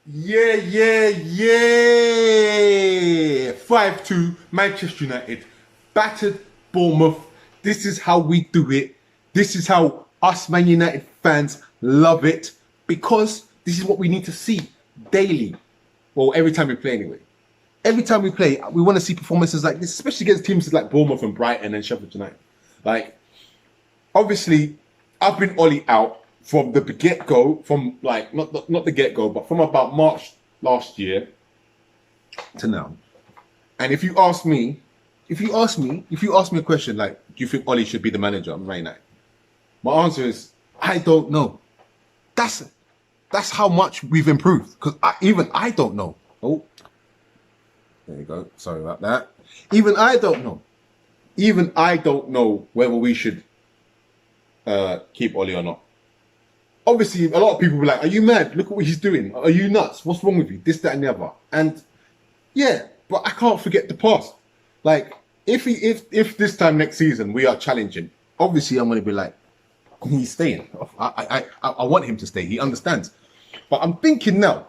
Yeah, yeah, yeah. 5-2, Manchester United. Battered Bournemouth. This is how we do it. This is how us Man United fans love it. Because this is what we need to see daily. Well, every time we play anyway. Every time we play, we want to see performances like this, especially against teams like Bournemouth and Brighton and Sheffield United. Like, obviously, I've been Ollie out from the get go, from like not the get go, but from about March last year to now. And if you ask me a question like, do you think Ollie should be the manager of Man United? My answer is, I don't know. That's that's how much we've improved. Because even I don't know. Oh, there you go. Sorry about that. Even I don't know. Even I don't know whether we should keep Ollie or not. Obviously, a lot of people were like, "Are you mad? Look at what he's doing. Are you nuts? What's wrong with you? This, that, and the other." And yeah, but I can't forget the past. Like, if this time next season we are challenging, obviously I'm going to be like, he's staying. I want him to stay. He understands. But I'm thinking now.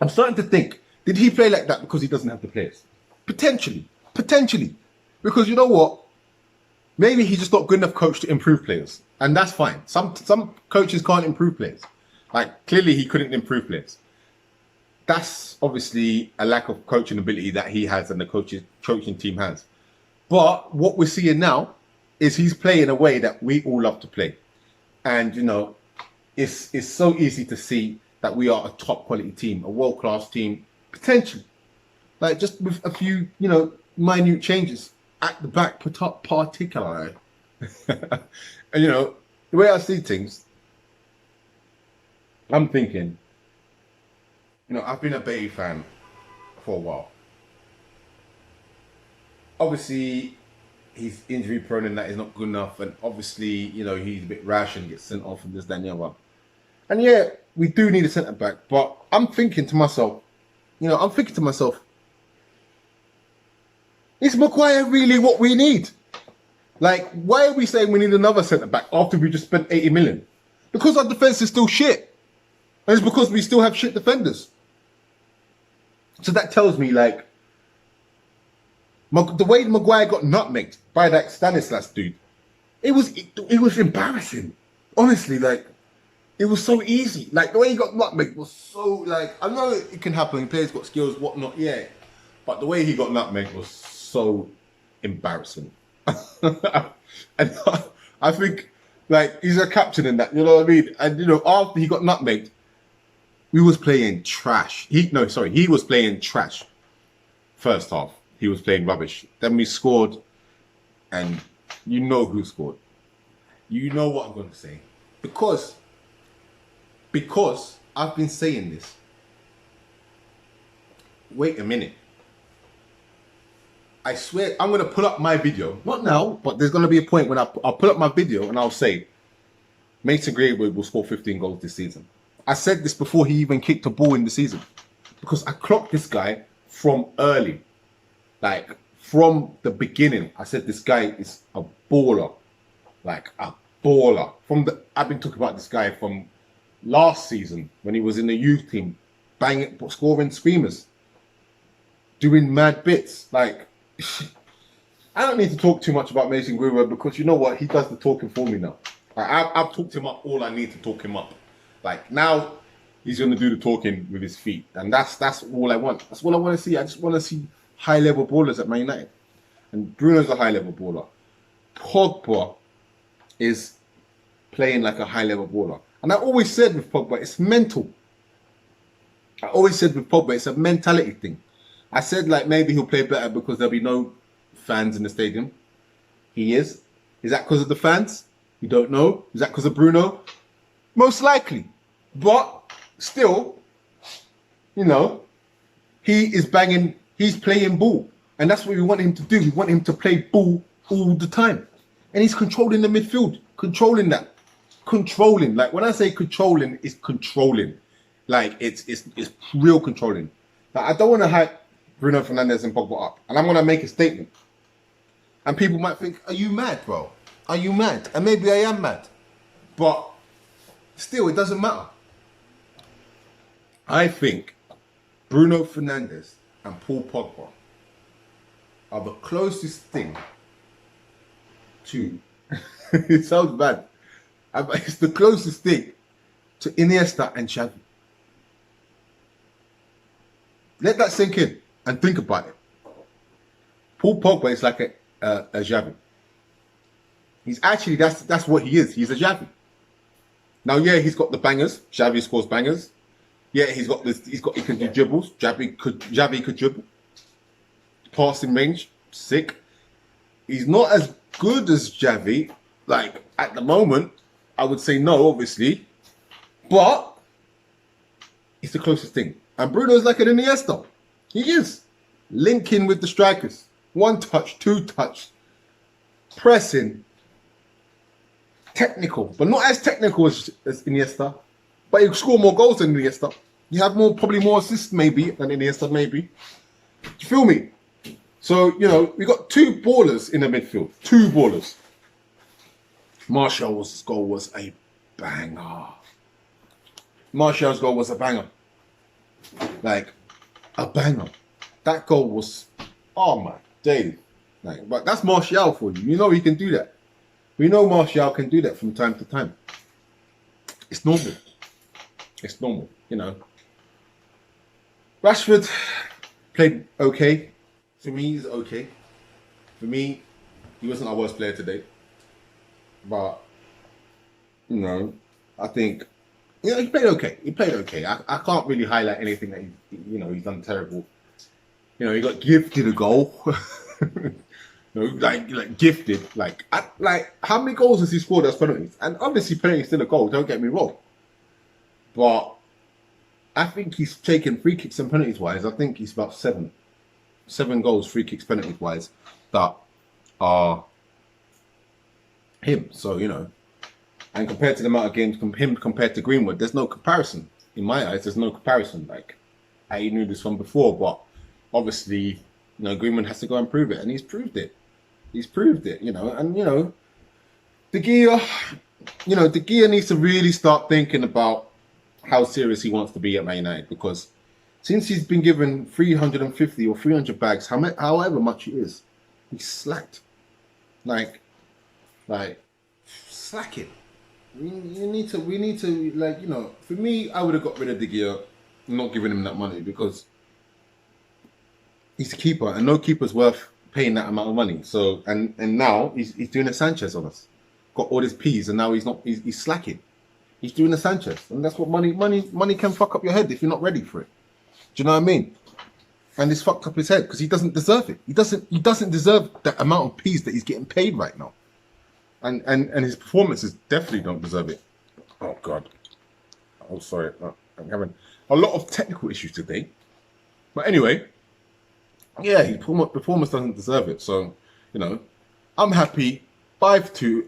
I'm starting to think: did he play like that because he doesn't have the players? Potentially, because you know what? Maybe he's just not good enough coach to improve players, and that's fine. Some coaches can't improve players. Like clearly, he couldn't improve players. That's obviously a lack of coaching ability that he has and the coaching team has. But what we're seeing now is he's playing a way that we all love to play, and you know, it's so easy to see that we are a top quality team, a world class team, potentially. Like just with a few, you know, minute changes at the back, particularly. And you know, the way I see things, I'm thinking, you know, I've been a Bay fan for a while. Obviously, he's injury prone and that is not good enough, and obviously, you know, he's a bit rash and gets sent off and this, that, and the other. And yeah, we do need a centre back, but I'm thinking to myself, is Maguire really what we need? Like, why are we saying we need another centre back after we just spent 80 million? Because our defence is still shit. And it's because we still have shit defenders. So that tells me, like, the way Maguire got nutmegged by that Stanislas dude, it was embarrassing. Honestly, like, it was so easy. Like, the way he got nutmegged was so, like, I know it can happen, players got skills, whatnot, yeah. But the way he got nutmegged was so embarrassing. And I think, like, he's a captain in that, you know what I mean? And, you know, after he got nutmegged, we was playing trash. He was playing trash. First half, he was playing rubbish. Then we scored, and you know who scored. You know what I'm going to say. Because I've been saying this. Wait a minute. I swear, I'm going to pull up my video. Not now, but there's going to be a point when I'll pull up my video and I'll say, Mason Greenwood will score 15 goals this season. I said this before he even kicked a ball in the season. Because I clocked this guy from early. Like, from the beginning. I said this guy is a baller. Like, a baller. I've been talking about this guy from last season when he was in the youth team. Banging, scoring screamers. Doing mad bits. Like, I don't need to talk too much about Mason Greenwood because you know what? He does the talking for me now. Like, I've talked him up all I need to talk him up. Like, now he's going to do the talking with his feet. And that's all I want. That's all I want to see. I just want to see high-level ballers at Man United. And Bruno's a high-level baller. Pogba is playing like a high-level baller. And I always said with Pogba, it's mental. I always said with Pogba, it's a mentality thing. I said, like, maybe he'll play better because there'll be no fans in the stadium. He is. Is that because of the fans? We don't know. Is that because of Bruno? Most likely. But still, you know, he's playing ball. And that's what we want him to do. We want him to play ball all the time. And he's controlling the midfield. Controlling that. Controlling. Like, when I say controlling, it's controlling. Like, it's real controlling. Like, I don't want to hype Bruno Fernandes and Pogba up. And I'm going to make a statement. And people might think, are you mad, bro? Are you mad? And maybe I am mad. But still, it doesn't matter. I think Bruno Fernandes and Paul Pogba are the closest thing to. It sounds bad. But it's the closest thing to Iniesta and Xavi. Let that sink in and think about it. Paul Pogba is like a Xavi. He's actually, that's what he is. He's a Xavi. Now, yeah, he's got the bangers. Xavi scores bangers. Yeah, he can do dribbles. Xavi could dribble. Passing range, sick. He's not as good as Xavi. Like, at the moment, I would say no, obviously. But it's the closest thing. And Bruno's like an Iniesta. He is. Linking with the strikers. One touch, two touch. Pressing. Technical. But not as technical as Iniesta. But you score more goals than Iniesta. You have probably more assists maybe than Iniesta maybe. Do you feel me? So, you know, we got two ballers in the midfield. Two ballers. Martial's goal was a banger. Martial's goal was a banger. Like, a banger. That goal was, oh my days. Like, but that's Martial for you. You know he can do that. We know Martial can do that from time to time. It's normal. It's normal, you know. Rashford played okay. For me, he's okay. For me, he wasn't our worst player today. But, you know, I think, you know, he played okay. He played okay. I can't really highlight anything that, he's done terrible. You know, he got gifted a goal. like gifted. Like, how many goals has he scored as penalties? And obviously penalties still a goal, don't get me wrong. But I think he's taken free kicks and penalties wise. I think he's about seven goals, free kicks, penalties wise, that are him. So, you know, and compared to the amount of games him compared to Greenwood, there's no comparison. In my eyes, there's no comparison. Like, I knew this from before, but obviously, you know, Greenwood has to go and prove it, and he's proved it. He's proved it, you know, and, you know, De Gea needs to really start thinking about how serious he wants to be at Man United, because since he's been given 350 or 300 bags, however much it is, he's slacked. Like slacking. We need to, like, you know, for me, I would have got rid of De Gea, not giving him that money, because he's a keeper, and no keeper's worth paying that amount of money. So, and now he's doing a Sanchez on us. Got all his P's, and now he's slacking. He's doing a Sanchez, and that's what money can fuck up your head if you're not ready for it. Do you know what I mean? And it's fucked up his head because he doesn't deserve it. He doesn't deserve that amount of P's that he's getting paid right now. And his performances definitely don't deserve it. Oh God. Oh sorry. I'm having a lot of technical issues today. But anyway, yeah, his performance doesn't deserve it. So, you know, I'm happy. 5-2.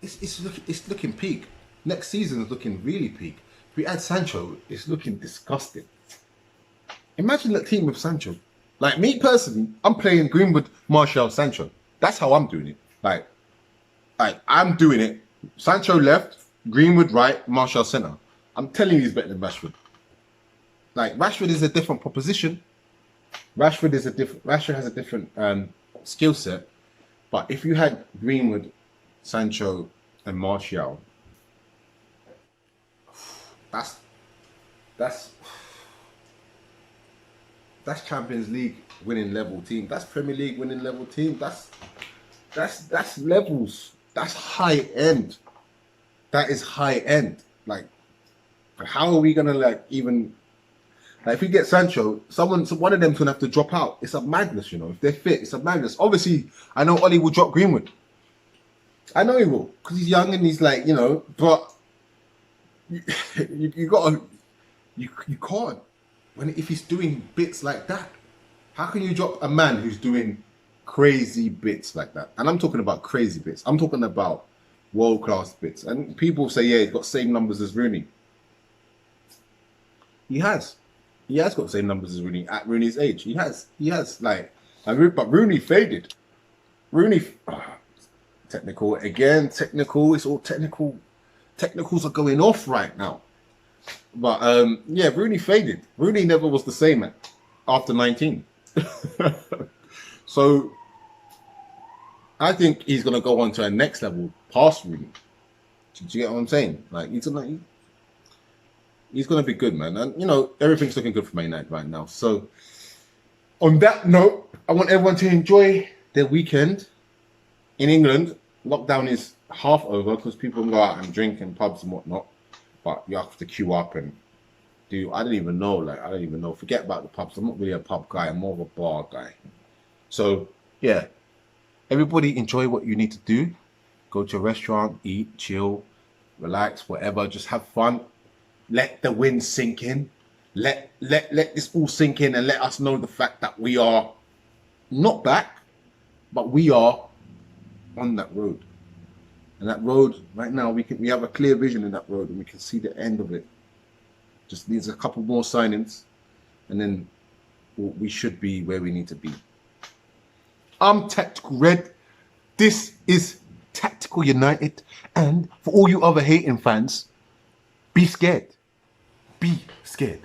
It's looking peak. Next season is looking really peak. If we add Sancho, it's looking disgusting. Imagine that team with Sancho. Like, me personally, I'm playing Greenwood, Martial, Sancho. That's how I'm doing it. Like I'm doing it. Sancho left, Greenwood right, Martial centre. I'm telling you, he's better than Rashford. Like, Rashford is a different proposition. Rashford has a different skill set. But if you had Greenwood, Sancho, and Martial, that's Champions League winning level team. That's Premier League winning level team. That's levels. That's high end. That is high end. Like, how are we gonna even? Like, if we get Sancho, one of them's gonna have to drop out. It's a madness, you know. If they're fit, it's a madness. Obviously, I know Ollie will drop Greenwood. I know he will, because he's young and he's like, you know. But you can't. If he's doing bits like that, how can you drop a man who's doing crazy bits like that? And I'm talking about crazy bits. I'm talking about world-class bits. And people say, yeah, he's got the same numbers as Rooney. He has. He has got the same numbers as Rooney at Rooney's age. He has. But Rooney faded. Technical again. Technical. It's all technical. Technicals are going off right now. But yeah, Rooney faded. Rooney never was the same after 19. So I think he's gonna go on to a next level past Rooney. Do you get what I'm saying? Like he's gonna be good, man. And you know everything's looking good for Man United right now. So on that note, I want everyone to enjoy their weekend in England. Lockdown is half over because people can go out and drink in pubs and whatnot, but you have to queue up and do. I don't even know. Like I don't even know. Forget about the pubs. I'm not really a pub guy. I'm more of a bar guy. So yeah, everybody enjoy what you need to do. Go to a restaurant, eat, chill, relax, whatever. Just have fun. Let the wind sink in. Let this all sink in and let us know the fact that we are not back, but we are on that road. And that road right now we have a clear vision in that road and we can see the end of it. Just needs a couple more signings and then we should be where we need to be. I'm Tactical Red. This is Tactical United. And for all you other hating fans, be scared. Be scared.